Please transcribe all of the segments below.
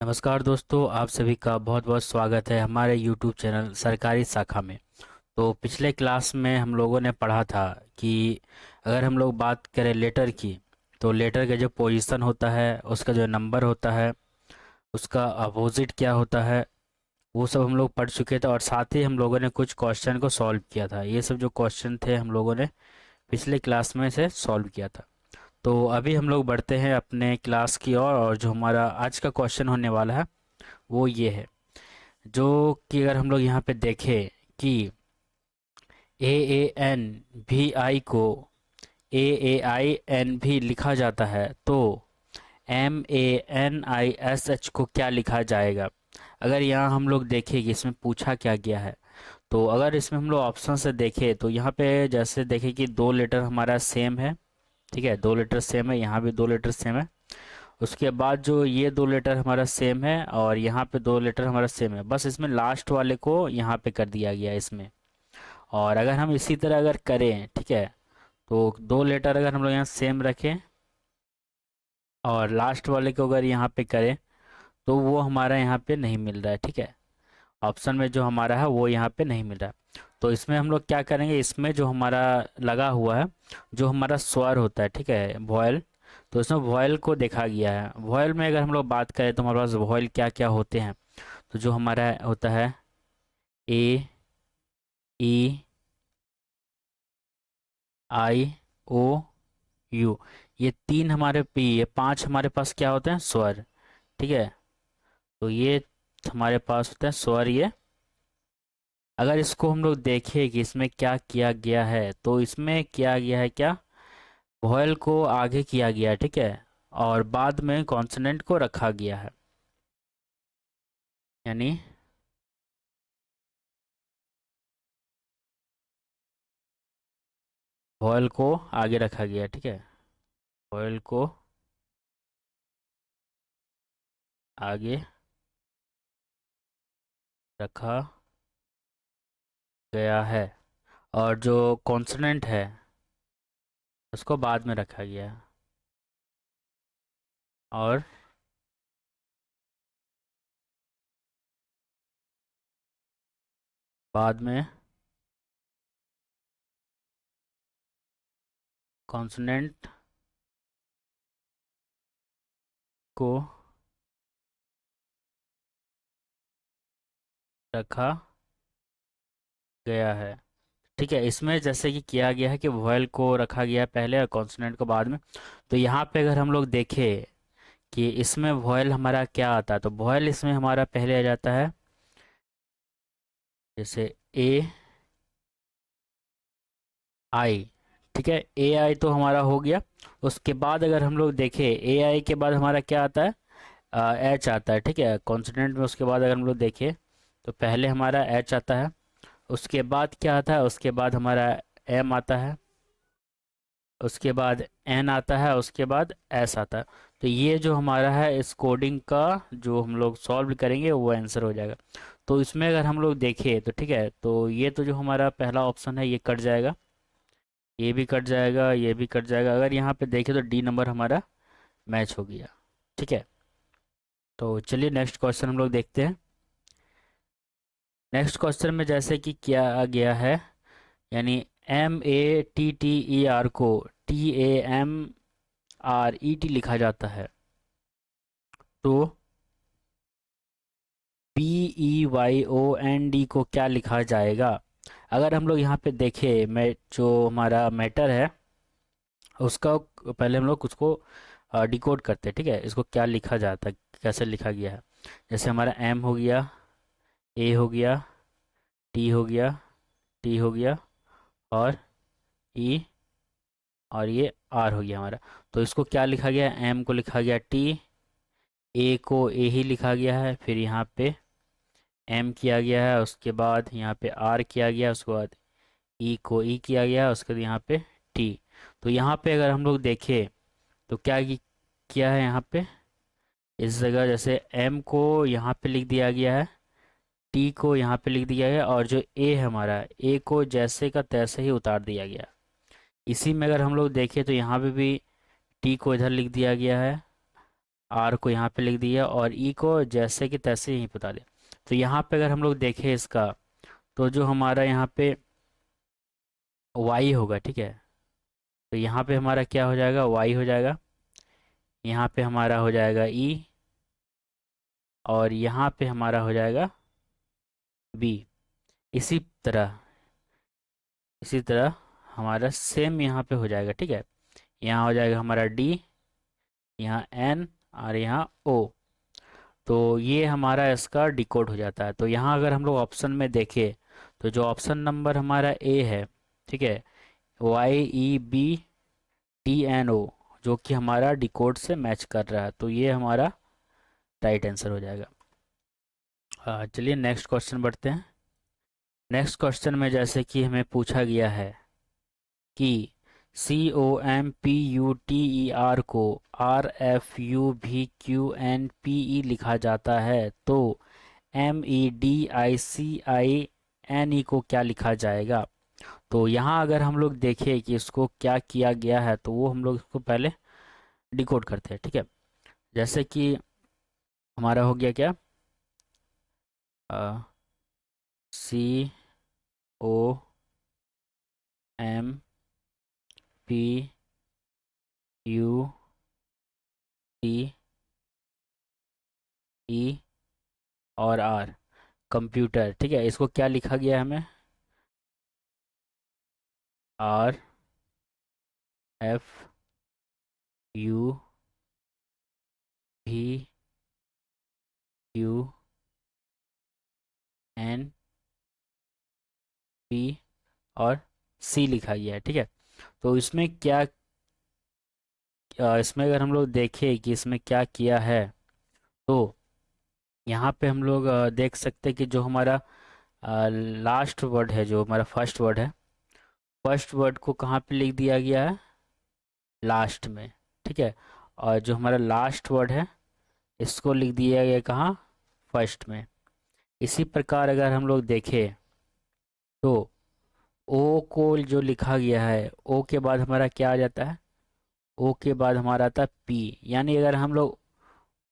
नमस्कार दोस्तों, आप सभी का बहुत बहुत स्वागत है हमारे YouTube चैनल सरकारी शाखा में। तो पिछले क्लास में हम लोगों ने पढ़ा था कि अगर हम लोग बात करें लेटर की, तो लेटर का जो पोजीशन होता है, उसका जो नंबर होता है, उसका अपोजिट क्या होता है, वो सब हम लोग पढ़ चुके थे। और साथ ही हम लोगों ने कुछ क्वेश्चन को सॉल्व किया था। ये सब जो क्वेश्चन थे हम लोगों ने पिछले क्लास में से सॉल्व किया था। तो अभी हम लोग बढ़ते हैं अपने क्लास की ओर, और जो हमारा आज का क्वेश्चन होने वाला है वो ये है। जो कि अगर हम लोग यहाँ पे देखें कि ए ए एन भी आई को ए आई एन भी लिखा जाता है, तो MANISH को क्या लिखा जाएगा। अगर यहाँ हम लोग देखें कि इसमें पूछा क्या गया है, तो अगर इसमें हम लोग ऑप्शन से देखें तो यहाँ पे जैसे देखें कि दो लेटर हमारा सेम है। ठीक है, दो लेटर सेम है, यहाँ भी दो लेटर सेम है। उसके बाद जो ये दो लेटर हमारा सेम है और यहाँ पे दो लेटर हमारा सेम है, बस इसमें लास्ट वाले को यहाँ पे कर दिया गया है इसमें। और अगर हम इसी तरह अगर करें, ठीक है, तो दो लेटर अगर हम लोग यहाँ सेम रखें और लास्ट वाले को अगर यहाँ पे करें, तो वो हमारा यहाँ पे नहीं मिल रहा है। ठीक है, ऑप्शन में जो हमारा है वो यहाँ पे नहीं मिल रहा है। तो इसमें हम लोग क्या करेंगे, इसमें जो हमारा लगा हुआ है, जो हमारा स्वर होता है, ठीक है, वॉयल, तो इसमें वॉयल को देखा गया है। वॉयल में अगर हम लोग बात करें तो हमारे पास वॉयल क्या क्या होते हैं, तो जो हमारा होता है ए, ई, आई, ओ, यू, ये तीन हमारे पी, ये पांच हमारे पास क्या होते हैं, स्वर। ठीक है, तो ये हमारे पास होते हैं स्वर ये। अगर इसको हम लोग देखें कि इसमें क्या किया गया है, तो इसमें किया गया है क्या, वॉयल को आगे किया गया है, ठीक है, और बाद में कॉन्सोनेंट को रखा गया है। यानी वॉयल को आगे रखा गया है, ठीक है, वॉयल को आगे रखा गया है, और जो कॉन्सोनेंट है उसको बाद में रखा गया है। और बाद में कॉन्सोनेंट को रखा गया है। ठीक है, इसमें जैसे कि किया गया है कि वॉयल को रखा गया है पहले और कॉन्सोनेंट को बाद में। तो यहाँ पे अगर हम लोग देखें कि इसमें वॉयल हमारा क्या आता है, तो वॉयल इसमें हमारा पहले आ जाता है, जैसे ए आई। ठीक है, ए आई तो हमारा हो गया। उसके बाद अगर हम लोग देखें, ए आई के बाद हमारा क्या आता है, एच आता है। ठीक है, कॉन्सोनेंट में उसके बाद अगर हम लोग देखें तो पहले हमारा एच आता है, उसके बाद क्या आता है, उसके बाद हमारा एम आता है, उसके बाद एन आता है, उसके बाद एस आता है। तो ये जो हमारा है इस कोडिंग का जो हम लोग सॉल्व करेंगे वो आंसर हो जाएगा। तो इसमें अगर हम लोग देखें तो ठीक है, तो ये तो जो हमारा पहला ऑप्शन है ये कट जाएगा, ये भी कट जाएगा, ये भी कट जाएगा। अगर यहाँ पे देखें तो डी नंबर हमारा मैच हो गया। ठीक है, तो चलिए नेक्स्ट क्वेश्चन हम लोग देखते हैं। नेक्स्ट क्वेश्चन में जैसे कि किया गया है, यानी MATTER को TAMRET लिखा जाता है, तो PEYOND को क्या लिखा जाएगा। अगर हम लोग यहाँ पे देखें, मैं जो हमारा मैटर है उसका पहले हम लोग उसको डिकोड करते हैं। ठीक है, इसको क्या लिखा जाता है, कैसे लिखा गया है। जैसे हमारा एम हो गया, ए हो गया, टी हो गया, टी हो गया, और ई, और ये आर हो गया हमारा। तो इसको क्या लिखा गया, एम को लिखा गया टी, ए को ए ही लिखा गया है, फिर यहाँ पे एम किया गया है, उसके बाद यहाँ पे आर किया गया, उसके बाद ई को ई किया गया, उसके बाद यहाँ पे टी। तो यहाँ पे अगर हम लोग देखें तो क्या किया है, यहाँ पे इस जगह जैसे एम को यहाँ पे लिख दिया गया है, टी को यहाँ पे लिख दिया गया, और जो ए है हमारा, ए को जैसे का तैसे ही उतार दिया गया। इसी में अगर हम लोग देखें तो यहाँ पे भी टी को इधर लिख दिया गया है, आर को यहाँ पे लिख दिया और ई को जैसे कि तैसे ही बता दिया। तो यहाँ पे अगर हम लोग देखें इसका, तो जो हमारा यहाँ पे वाई होगा, ठीक है, तो यहाँ पे हमारा क्या हो जाएगा, वाई हो जाएगा। यहाँ पे हमारा हो जाएगा ई, और यहाँ पे हमारा हो जाएगा बी। इसी तरह इसी तरह हमारा सेम यहाँ पे हो जाएगा, ठीक है। यहाँ हो जाएगा हमारा डी, यहाँ एन, और यहाँ ओ। तो ये हमारा इसका डिकोड हो जाता है। तो यहाँ अगर हम लोग ऑप्शन में देखें, तो जो ऑप्शन नंबर हमारा ए है, ठीक है, Y E B T N O, जो कि हमारा डिकोड से मैच कर रहा है, तो ये हमारा राइट आंसर हो जाएगा। चलिए नेक्स्ट क्वेश्चन बढ़ते हैं। नेक्स्ट क्वेश्चन में जैसे कि हमें पूछा गया है कि COMPUTER को RFUVQNPE लिखा जाता है, तो MEDICINE को क्या लिखा जाएगा। तो यहाँ अगर हम लोग देखें कि इसको क्या किया गया है, तो वो हम लोग इसको पहले डिकोड करते हैं, ठीक है। जैसे कि हमारा हो गया क्या, COMPUTE और R, कंप्यूटर, ठीक है। इसको क्या लिखा गया है हमें, RFUVQNP और C लिखा गया है, ठीक है। तो इसमें क्या, इसमें अगर हम लोग देखें कि इसमें क्या किया है, तो यहाँ पे हम लोग देख सकते हैं कि जो हमारा लास्ट वर्ड है, जो हमारा फर्स्ट वर्ड है, फर्स्ट वर्ड को कहाँ पे लिख दिया गया है, लास्ट में, ठीक है। और जो हमारा लास्ट वर्ड है, इसको लिख दिया गया कहाँ, फर्स्ट में। इसी प्रकार अगर हम लोग देखें, तो ओ को जो लिखा गया है, ओ के बाद हमारा क्या आ जाता है, ओ के बाद हमारा आता है पी। यानी अगर हम लोग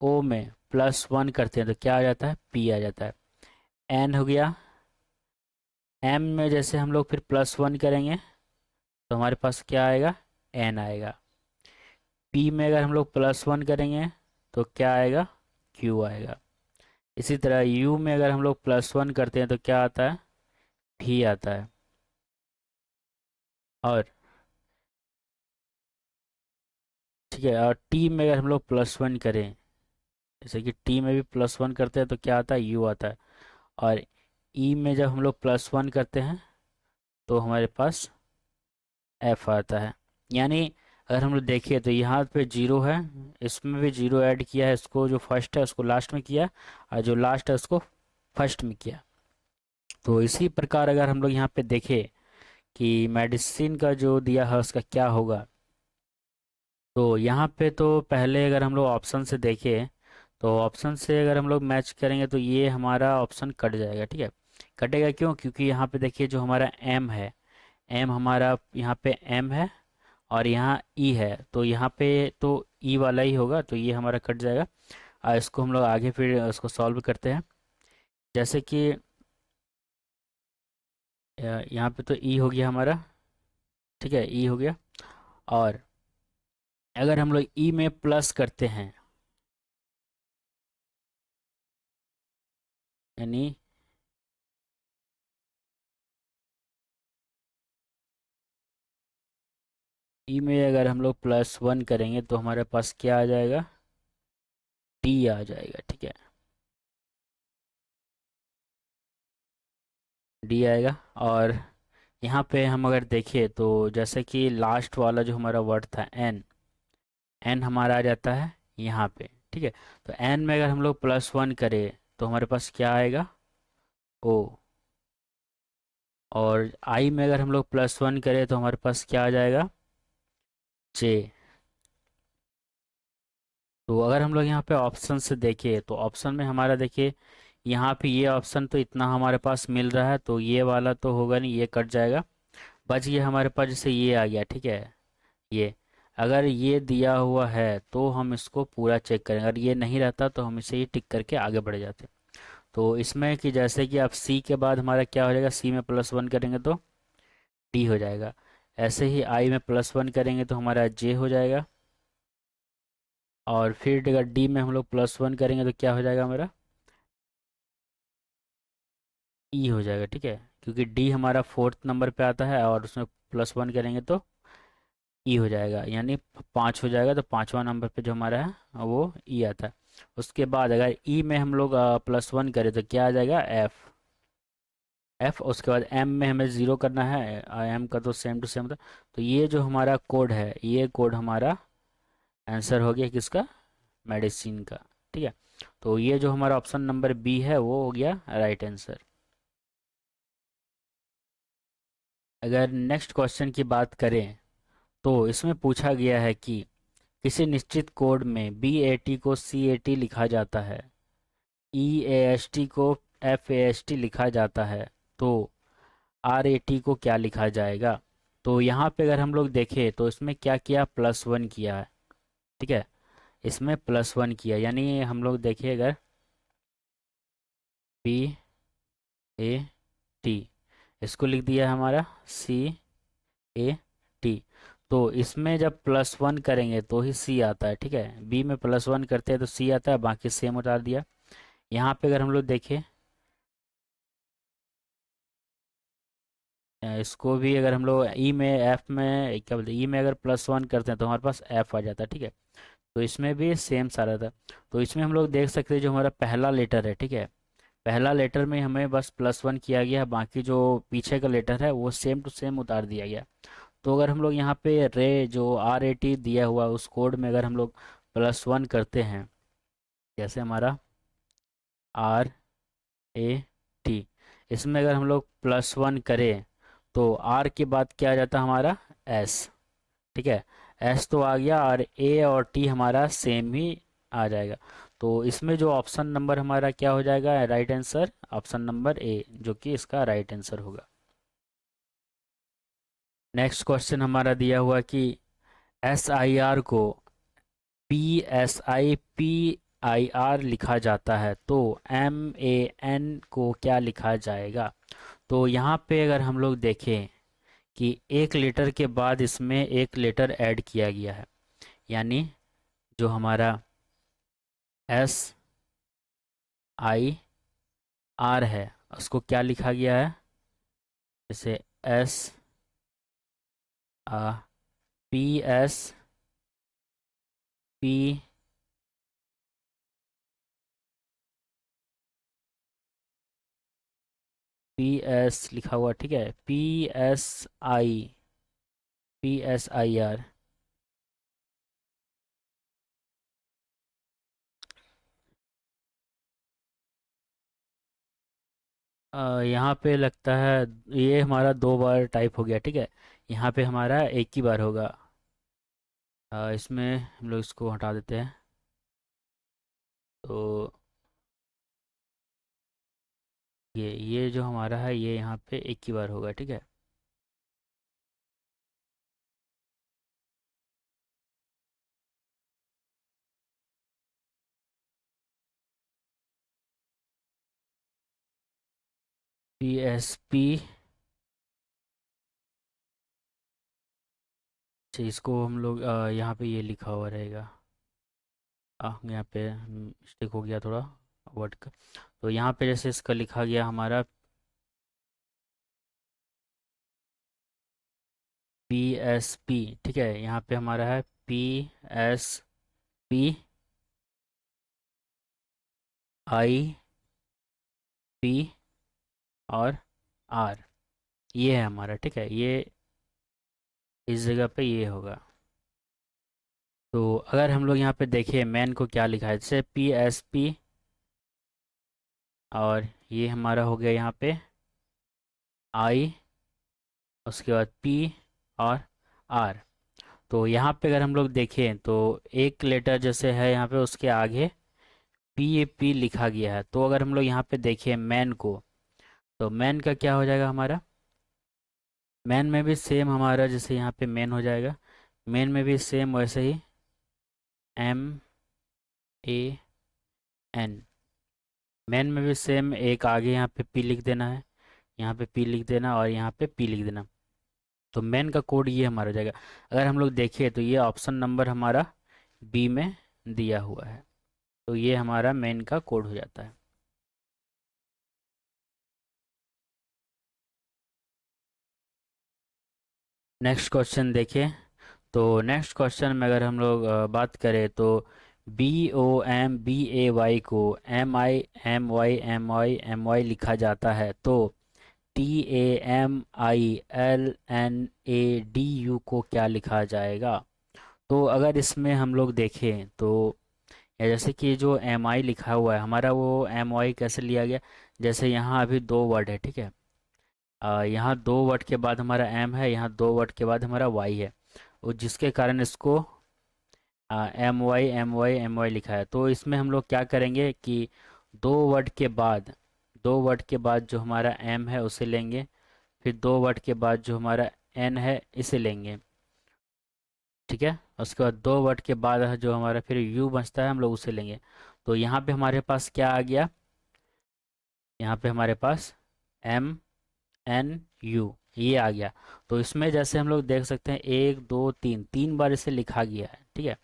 ओ में +1 करते हैं तो क्या आ जाता है, पी आ जाता है। एन हो गया, एम में जैसे हम लोग फिर +1 करेंगे तो हमारे पास क्या आएगा, एन आएगा। पी में अगर हम लोग +1 करेंगे तो क्या आएगा, क्यू आएगा। इसी तरह यू में अगर हम लोग +1 करते हैं तो क्या आता है, भी आता है। और ठीक है, और टी में अगर हम लोग +1 करें, जैसे कि टी में भी +1 करते हैं तो क्या आता है, यू आता है। और ई में जब हम लोग +1 करते हैं तो हमारे पास एफ आता है। यानी अगर हम लोग देखें तो यहाँ पे जीरो है, इसमें भी जीरो ऐड किया है, इसको जो फर्स्ट है उसको लास्ट में किया, और जो लास्ट है उसको फर्स्ट में किया। तो इसी प्रकार अगर हम लोग यहाँ पे देखें कि मेडिसिन का जो दिया है उसका क्या होगा, तो यहाँ पे तो पहले अगर हम लोग ऑप्शन से देखें, तो ऑप्शन से अगर हम लोग मैच करेंगे तो ये हमारा ऑप्शन कट जाएगा, ठीक है। कटेगा क्यों, क्योंकि यहाँ पे देखिए जो हमारा एम है, एम हमारा यहाँ पे एम है, और यहाँ ई है, तो यहाँ पे तो ई वाला ही होगा, तो ये हमारा कट जाएगा। और इसको हम लोग आगे फिर उसको सॉल्व करते हैं। जैसे कि यहाँ पे तो ई हो गया हमारा, ठीक है, ई हो गया। और अगर हम लोग ई में प्लस करते हैं, यानी ई में अगर हम लोग +1 करेंगे तो हमारे पास क्या आ जाएगा, डी आ जाएगा, ठीक है, डी आएगा। और यहाँ पे हम अगर देखें तो जैसे कि लास्ट वाला जो हमारा वर्ड था एन, एन हमारा आ जाता है यहाँ पे, ठीक है। तो एन में अगर हम लोग +1 करें तो हमारे पास क्या आएगा, ओ। और आई में अगर हम लोग +1 करें तो हमारे पास क्या आ जाएगा, जे। तो अगर हम लोग यहाँ पे ऑप्शन से देखें तो ऑप्शन में हमारा देखिए, यहाँ पे ये ऑप्शन तो इतना हमारे पास मिल रहा है, तो ये वाला तो होगा नहीं, ये कट जाएगा। बच गया हमारे पास जैसे ये आ गया, ठीक है, ये। अगर ये दिया हुआ है तो हम इसको पूरा चेक करें, अगर ये नहीं रहता तो हम इसे ही टिक करके आगे बढ़ जाते। तो इसमें कि जैसे कि आप सी के बाद हमारा क्या हो जाएगा, सी में +1 करेंगे तो डी हो जाएगा। ऐसे ही आई में +1 करेंगे तो हमारा जे हो जाएगा। और फिर अगर डी में हम लोग +1 करेंगे तो क्या हो जाएगा हमारा, ई हो जाएगा। ठीक है, क्योंकि डी हमारा 4th नंबर पे आता है और उसमें +1 करेंगे तो ई हो जाएगा, यानी 5 हो जाएगा। तो 5वां नंबर पे जो हमारा है वो ई आता है। उसके बाद अगर ई में हम लोग +1 करें तो क्या आ जाएगा, एफ। एफ, उसके बाद एम में हमें ज़ीरो करना है, एम का तो सेम टू सेम था। तो ये जो हमारा कोड है, ये कोड हमारा आंसर हो गया किसका, मेडिसिन का। ठीक है, तो ये जो हमारा ऑप्शन नंबर बी है वो हो गया राइट आंसर। अगर नेक्स्ट क्वेश्चन की बात करें तो इसमें पूछा गया है कि किसी निश्चित कोड में BAT को CAT लिखा जाता है, EAST को FAST लिखा जाता है, तो RAT को क्या लिखा जाएगा। तो यहाँ पे अगर हम लोग देखें तो इसमें क्या किया, +1 किया है। ठीक है, इसमें +1 किया, यानी हम लोग देखिए अगर BAT, इसको लिख दिया हमारा CAT। तो इसमें जब +1 करेंगे तो ही सी आता है। ठीक है, बी में +1 करते हैं तो सी आता है, बाकी सेम उतार दिया। यहाँ पे अगर हम लोग देखें इसको भी, अगर हम लोग ई में एफ में क्या बोलते हैं, ई में अगर +1 करते हैं तो हमारे पास एफ आ जाता है। ठीक है, तो इसमें भी सेम सारा था। तो इसमें हम लोग देख सकते हैं जो हमारा पहला लेटर है, ठीक है, पहला लेटर में हमें बस +1 किया गया है, बाकी जो पीछे का लेटर है वो सेम टू सेम उतार दिया गया। तो अगर हम लोग यहाँ पे रे जो RAT दिया हुआ है, उस कोड में अगर हम लोग +1 करते हैं, जैसे हमारा RAT, इसमें अगर हम लोग +1 करें तो आर के बाद क्या आ जाता है हमारा, एस। ठीक है, एस तो आ गया और ए और टी हमारा सेम ही आ जाएगा। तो इसमें जो ऑप्शन नंबर हमारा क्या हो जाएगा, right answer option number A, जो कि इसका राइट आंसर होगा। नेक्स्ट क्वेश्चन हमारा दिया हुआ कि SIR को PSIPIR लिखा जाता है, तो MAN को क्या लिखा जाएगा। तो यहाँ पे अगर हम लोग देखें कि एक लेटर के बाद इसमें एक लेटर ऐड किया गया है, यानी जो हमारा SIR है उसको क्या लिखा गया है, जैसे PSP PS लिखा हुआ। ठीक है, PSIR। यहाँ पे लगता है ये हमारा 2 बार टाइप हो गया। ठीक है, यहाँ पे हमारा एक ही बार होगा। इसमें हम लोग इसको हटा देते हैं। तो ये जो हमारा है ये यहाँ पे एक ही बार होगा। ठीक है, PSP। अच्छा, इसको हम लोग यहाँ पे ये लिखा हुआ रहेगा। यहाँ पे मिस्टेक हो गया थोड़ा वर्ड का। तो यहाँ पे जैसे इसका लिखा गया हमारा PSP। ठीक है, यहाँ पे हमारा है PSP IP और R, ये है हमारा। ठीक है, ये इस जगह पे ये होगा। तो अगर हम लोग यहाँ पे देखें मैन को क्या लिखा है, जैसे PSP, और ये हमारा हो गया यहाँ पे I, उसके बाद P और R। तो यहाँ पे अगर हम लोग देखें तो एक लेटर जैसे है यहाँ पे उसके आगे PAP लिखा गया है। तो अगर हम लोग यहाँ पे देखें मैन को, तो मैन का क्या हो जाएगा हमारा, मैन में भी सेम हमारा जैसे यहाँ पे मैन हो जाएगा मेन में भी सेम वैसे ही, एम ए एन। मेन में भी सेम, एक आगे यहाँ पे पी लिख देना है, यहाँ पे पी लिख देना और यहाँ पे पी लिख देना। तो मेन का कोड ये हमारा हो जाएगा। अगर हम लोग देखें तो ये ऑप्शन नंबर हमारा बी में दिया हुआ है, तो ये हमारा मेन का कोड हो जाता है। नेक्स्ट क्वेश्चन देखें। तो नेक्स्ट क्वेश्चन में अगर हम लोग बात करें तो BOM BAY को MI MY MY लिखा जाता है, तो TAMILNADU को क्या लिखा जाएगा? तो अगर इसमें हम लोग देखें तो या जैसे कि जो MI लिखा हुआ है हमारा, वो MY कैसे लिया गया? जैसे यहाँ अभी दो वर्ड है, ठीक है। यहाँ दो वर्ड के बाद हमारा M है, यहाँ दो वर्ड के बाद हमारा Y है, और जिसके कारण इसको MY लिखा है। तो इसमें हम लोग क्या करेंगे कि दो वर्ड के बाद दो वर्ड के बाद जो हमारा M है उसे लेंगे, फिर दो वर्ड के बाद जो हमारा N है इसे लेंगे, ठीक है। उसके बाद दो वर्ड के बाद जो हमारा फिर U बचता है हम लोग उसे लेंगे। तो यहाँ पे हमारे पास क्या आ गया? यहाँ पे हमारे पास MNU ये आ गया। तो इसमें जैसे हम लोग देख सकते हैं, एक दो तीन, तीन बार इसे लिखा गया है, ठीक है।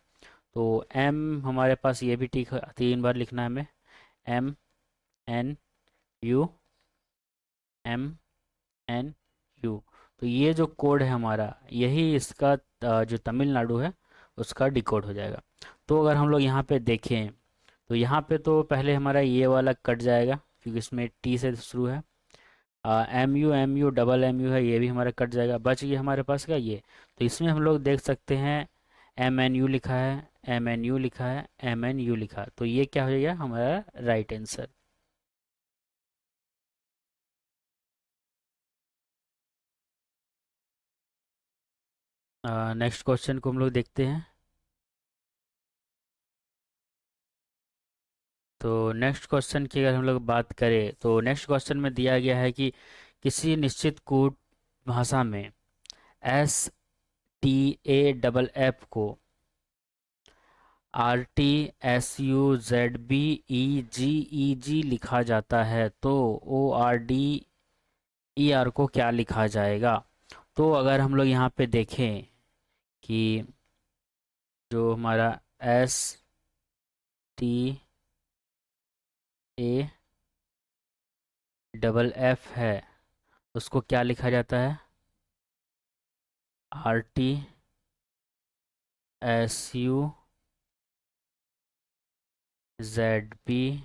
तो M हमारे पास ये भी ठीक है, तीन बार लिखना है हमें, MNU MNU। तो ये जो कोड है हमारा, यही इसका जो तमिलनाडु है उसका डिकोड हो जाएगा। तो अगर हम लोग यहाँ पे देखें तो यहाँ पे तो पहले हमारा ये वाला कट जाएगा, क्योंकि इसमें टी से शुरू है। MU MU है, ये भी हमारा कट जाएगा। बच गया हमारे पास क्या, ये। तो इसमें हम लोग देख सकते हैं MNU लिखा है, MNU लिखा है, MNU लिखा है। तो ये क्या हो जाएगा हमारा राइट आंसर। नेक्स्ट क्वेश्चन को हम लोग देखते हैं। तो नेक्स्ट क्वेश्चन की अगर हम लोग बात करें तो नेक्स्ट क्वेश्चन में दिया गया है कि किसी निश्चित कूट भाषा में STAFF को RTSUZBEGEG लिखा जाता है, तो ORDER को क्या लिखा जाएगा? तो अगर हम लोग यहाँ पे देखें कि जो हमारा STAFF है उसको क्या लिखा जाता है? RTSUZB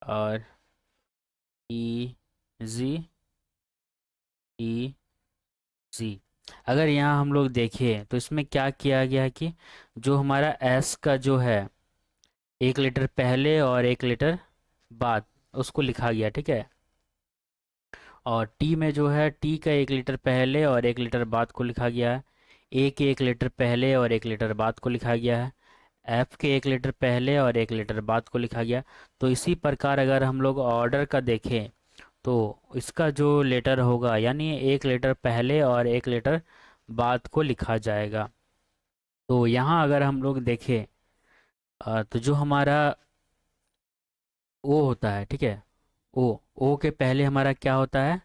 और EGEG। अगर यहाँ हम लोग देखें तो इसमें क्या किया गया है कि जो हमारा S का जो है, एक लेटर पहले और एक लेटर बाद, उसको लिखा गया, ठीक है। और टी में जो है, टी का एक लेटर पहले और एक लेटर बाद को लिखा गया है। ए के एक लेटर पहले और एक लेटर बाद को लिखा गया है। एफ के एक लेटर पहले और एक लेटर बाद को लिखा गया। तो इसी प्रकार अगर हम लोग ऑर्डर का देखें तो इसका जो लेटर होगा, यानी एक लेटर पहले और एक लेटर बाद को लिखा जाएगा। तो यहाँ अगर हम लोग देखें तो जो हमारा ओ होता है, ठीक है। ओ ओ के पहले हमारा क्या होता है?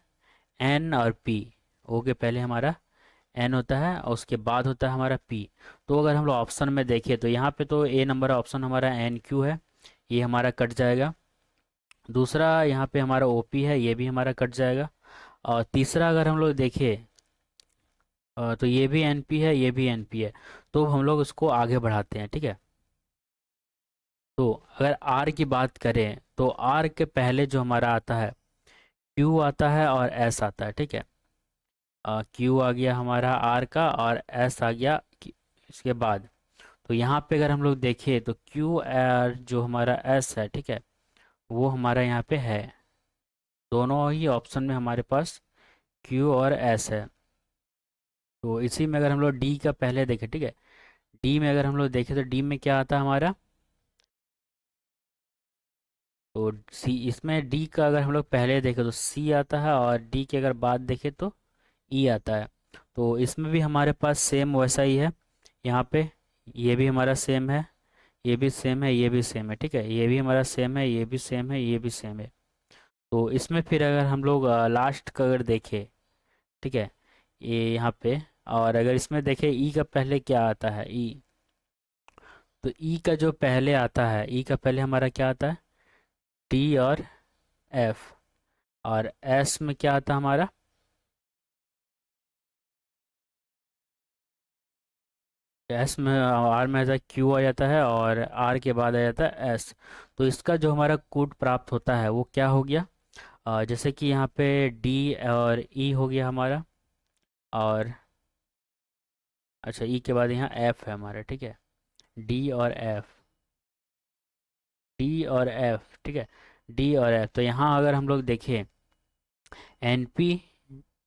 एन और पी। ओ के पहले हमारा एन होता है और उसके बाद होता है हमारा पी। तो अगर हम लोग ऑप्शन में देखें तो यहाँ पे तो ए नंबर ऑप्शन हमारा NQ है, ये हमारा कट जाएगा। दूसरा यहाँ पे हमारा OP है, ये भी हमारा कट जाएगा। और तीसरा अगर हम लोग देखें तो ये भी NP है, ये भी NP है। तो हम लोग उसको आगे बढ़ाते हैं, ठीक है। तो अगर R की बात करें तो R के पहले जो हमारा आता है, Q आता है और S आता है, ठीक है। Q आ गया हमारा R का और S आ गया इसके बाद। तो यहाँ पे अगर हम लोग देखें तो QR जो हमारा S है, ठीक है, वो हमारा यहाँ पे है। दोनों ही ऑप्शन में हमारे पास Q और S है। तो इसी में अगर हम लोग D का पहले देखें, ठीक है, D में अगर हम लोग देखें तो D में क्या आता है हमारा? तो C, इसमें D का अगर हम लोग पहले देखें तो C आता है, और D के अगर बाद देखें तो E आता है। तो इसमें भी हमारे पास सेम वैसा ही है। यहाँ पे ये भी हमारा सेम है, ये भी सेम है, ये भी सेम है, ठीक है, ये भी हमारा सेम है, ये भी सेम है, ये भी सेम है। तो इसमें फिर अगर हम लोग लास्ट का अगर देखें, ठीक है, ये यहाँ पे, और अगर इसमें देखें ई का पहले क्या आता है, ई, तो ई का जो पहले आता है, ई का पहले हमारा क्या आता है, टी और एफ। और एस में क्या आता है हमारा, एस में, आर में ऐसा क्यू आ जाता है, और आर के बाद आ जाता है एस। तो इसका जो हमारा कोड प्राप्त होता है वो क्या हो गया, जैसे कि यहाँ पे डी और ई हो गया हमारा, और अच्छा ई के बाद यहाँ एफ है हमारा, ठीक है, डी और एफ, डी और एफ, ठीक है, डी और एफ। तो यहाँ अगर हम लोग देखें एन पी,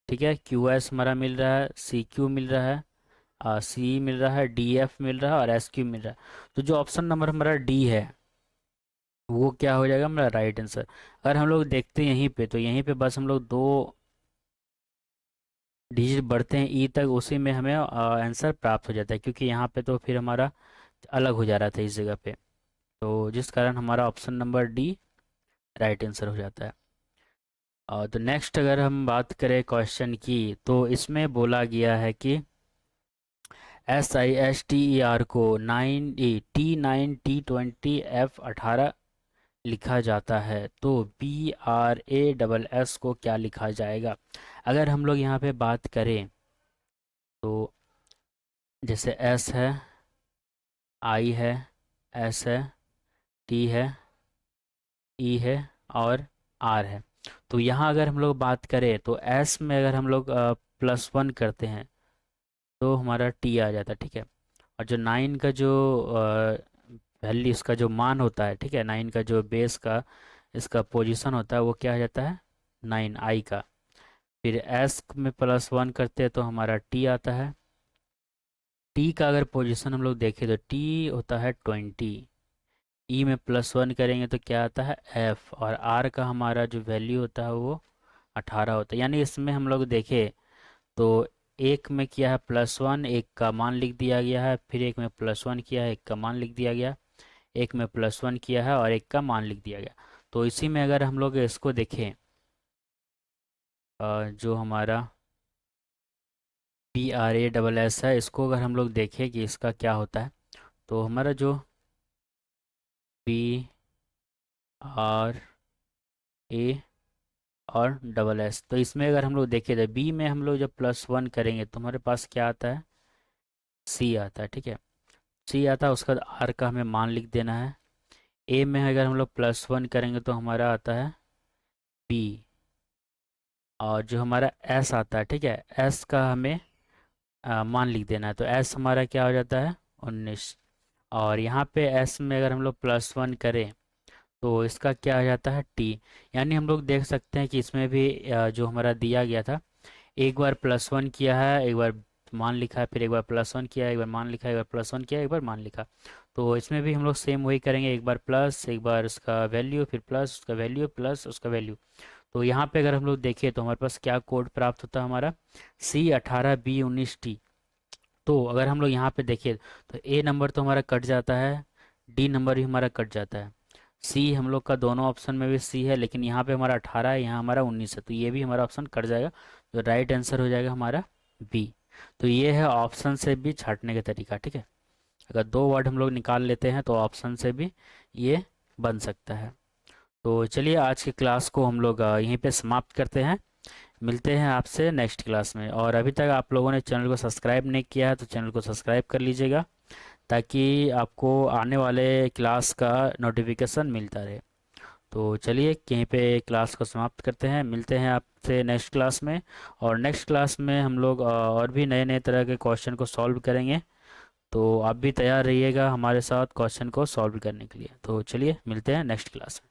ठीक है, क्यू एस हमारा मिल रहा है, सी क्यू मिल रहा है, सी मिल रहा है, डी एफ मिल रहा है, और एस क्यू मिल रहा है। तो जो ऑप्शन नंबर हमारा डी है वो क्या हो जाएगा हमारा राइट आंसर। अगर हम लोग देखते हैं यहीं पे, तो यहीं पे बस हम लोग दो डिजिट बढ़ते हैं ई तक, उसी में हमें आंसर प्राप्त हो जाता है, क्योंकि यहाँ पे तो फिर हमारा अलग हो जा रहा था इस जगह पे। तो जिस कारण हमारा option number D right answer हो जाता है। और तो नेक्स्ट अगर हम बात करें क्वेश्चन की, तो इसमें बोला गया है कि SISTER को 9 T9 T20 F18 लिखा जाता है, तो BRASS को क्या लिखा जाएगा। अगर हम लोग यहाँ पे बात करें, तो जैसे S है, I है, S है, T है, E है, और R है। तो यहाँ अगर हम लोग बात करें, तो S में अगर हम लोग +1 करते हैं तो हमारा T आ जाता है, ठीक है। और जो 9 का जो वैल्यू, इसका जो मान होता है, ठीक है, 9 का जो बेस का इसका पोजीशन होता है वो क्या आ जाता है, 9 I का। फिर S में +1 करते हैं तो हमारा T आता है। T का अगर पोजीशन हम लोग देखें तो T होता है 20। E में +1 करेंगे तो क्या आता है F, और R का हमारा जो वैल्यू होता है वो 18 होता है। यानी इसमें हम लोग देखें तो एक में किया है +1, एक का मान लिख दिया गया है, फिर एक में +1 किया है, एक का मान लिख दिया गया, एक में +1 किया है और एक का मान लिख दिया गया। तो इसी में अगर हम लोग इसको देखें, जो हमारा BRASS है, इसको अगर हम लोग देखें कि इसका क्या होता है, तो हमारा जो BRA और SS, तो इसमें अगर हम लोग देखें तो बी में हम लोग जब +1 करेंगे तो हमारे पास क्या आता है, सी आता है, ठीक है, सी आता है। उसका बाद आर का हमें मान लिख देना है। ए में अगर हम लोग +1 करेंगे तो हमारा आता है बी, और जो हमारा एस आता है, ठीक है, एस का हमें मान लिख देना है। तो एस हमारा क्या हो जाता है 19। और यहाँ पे एस में अगर हम लोग +1 करें तो इसका क्या हो जाता है टी। यानी हम लोग देख सकते हैं कि इसमें भी जो हमारा दिया गया था, एक बार +1 किया है, एक बार मान लिखा है, फिर एक बार +1 किया, एक बार मान लिखा, एक बार +1 किया, एक बार मान लिखा। तो इसमें भी हम लोग सेम वही करेंगे, एक बार प्लस, एक बार उसका वैल्यू, फिर प्लस उसका वैल्यू, प्लस उसका वैल्यू। तो यहाँ पे अगर हम लोग देखें तो हमारे पास क्या कोड प्राप्त होता है हमारा, C18B19T। तो अगर हम लोग यहाँ पे देखें तो ए नंबर तो हमारा कट जाता है, डी नंबर भी हमारा कट जाता है, सी हम लोग का दोनों ऑप्शन में भी सी है, लेकिन यहाँ पे हमारा 18 है, यहाँ हमारा 19 है, तो ये भी हमारा ऑप्शन कट जाएगा। तो राइट आंसर हो जाएगा हमारा बी। तो ये है ऑप्शन से भी छांटने का तरीका, ठीक है। अगर दो वर्ड हम लोग निकाल लेते हैं तो ऑप्शन से भी ये बन सकता है। तो चलिए आज की क्लास को हम लोग यहीं पे समाप्त करते हैं। मिलते हैं आपसे नेक्स्ट क्लास में। और अभी तक आप लोगों ने चैनल को सब्सक्राइब नहीं किया है तो चैनल को सब्सक्राइब कर लीजिएगा, ताकि आपको आने वाले क्लास का नोटिफिकेशन मिलता रहे। तो चलिए यहीं पे क्लास को समाप्त करते हैं, मिलते हैं आपसे नेक्स्ट क्लास में। और नेक्स्ट क्लास में हम लोग और भी नए नए तरह के क्वेश्चन को सॉल्व करेंगे। तो आप भी तैयार रहिएगा हमारे साथ क्वेश्चन को सॉल्व करने के लिए। तो चलिए मिलते हैं नेक्स्ट क्लास में।